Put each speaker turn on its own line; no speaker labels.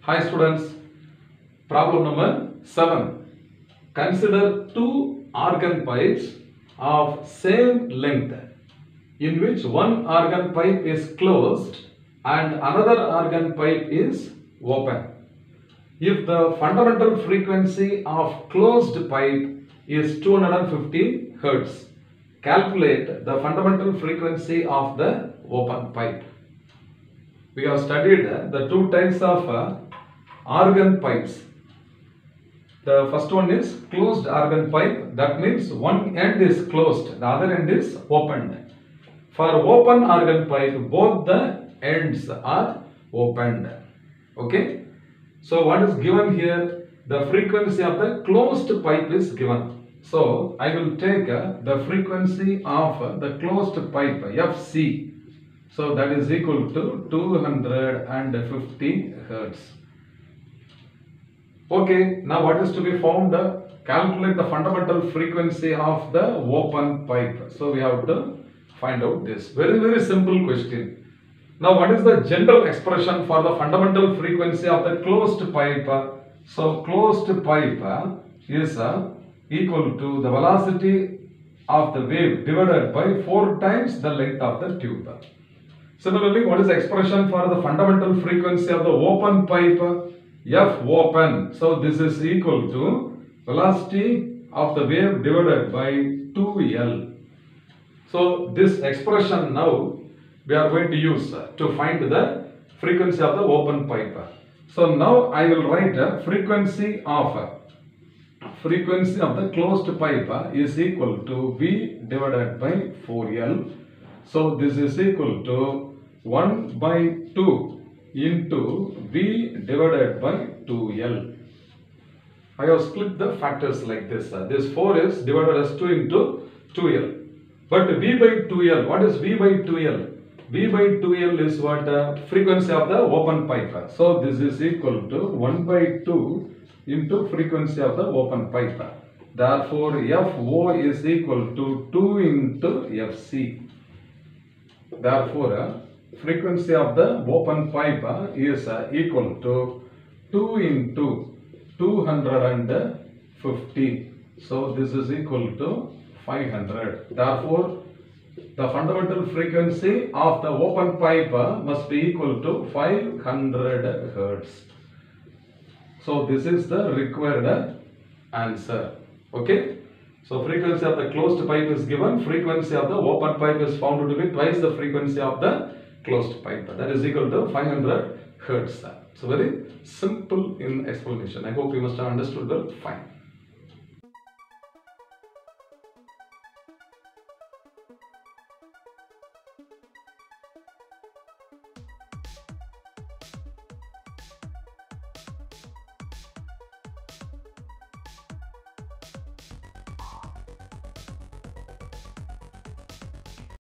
Hi students, problem number 7. Consider two organ pipes of same length in which one organ pipe is closed and another organ pipe is open. If the fundamental frequency of closed pipe is 250 Hz, calculate the fundamental frequency of the open pipe. We have studied the two types of organ pipes. The first one is closed organ pipe. That means one end is closed, the other end is opened. For open organ pipe, both the ends are opened. Okay. So what is given here? The frequency of the closed pipe is given. So I will take the frequency of the closed pipe FC. So that is equal to 250 Hz. Okay, now what is to be found? Calculate the fundamental frequency of the open pipe. So we have to find out this. Very simple question. Now what is the general expression for the fundamental frequency of the closed pipe? So closed pipe is equal to the velocity of the wave divided by 4 times the length of the tube. Similarly, what is the expression for the fundamental frequency of the open pipe? F open. So this is equal to velocity of the wave divided by 2L. So this expression now we are going to use to find the frequency of the open pipe. So now I will write frequency of the closed pipe is equal to V divided by 4L. So this is equal to 1 by 2 into V divided by 2L. I have split the factors like this. This 4 is divided as 2 into 2L. But V by 2L, what is V by 2L? V by 2L is what? Frequency of the open pipe. So this is equal to 1 by 2 into frequency of the open pipe. Therefore, FO is equal to 2 into FC. Therefore, frequency of the open pipe is equal to 2 into 250. So this is equal to 500. Therefore, the fundamental frequency of the open pipe must be equal to 500 Hz. So this is the required answer. Okay. So frequency of the closed pipe is given. Frequency of the open pipe is found to be twice the frequency of the closed pipe. That is equal to 500 Hz. So very simple in explanation. I hope you must have understood well. Fine.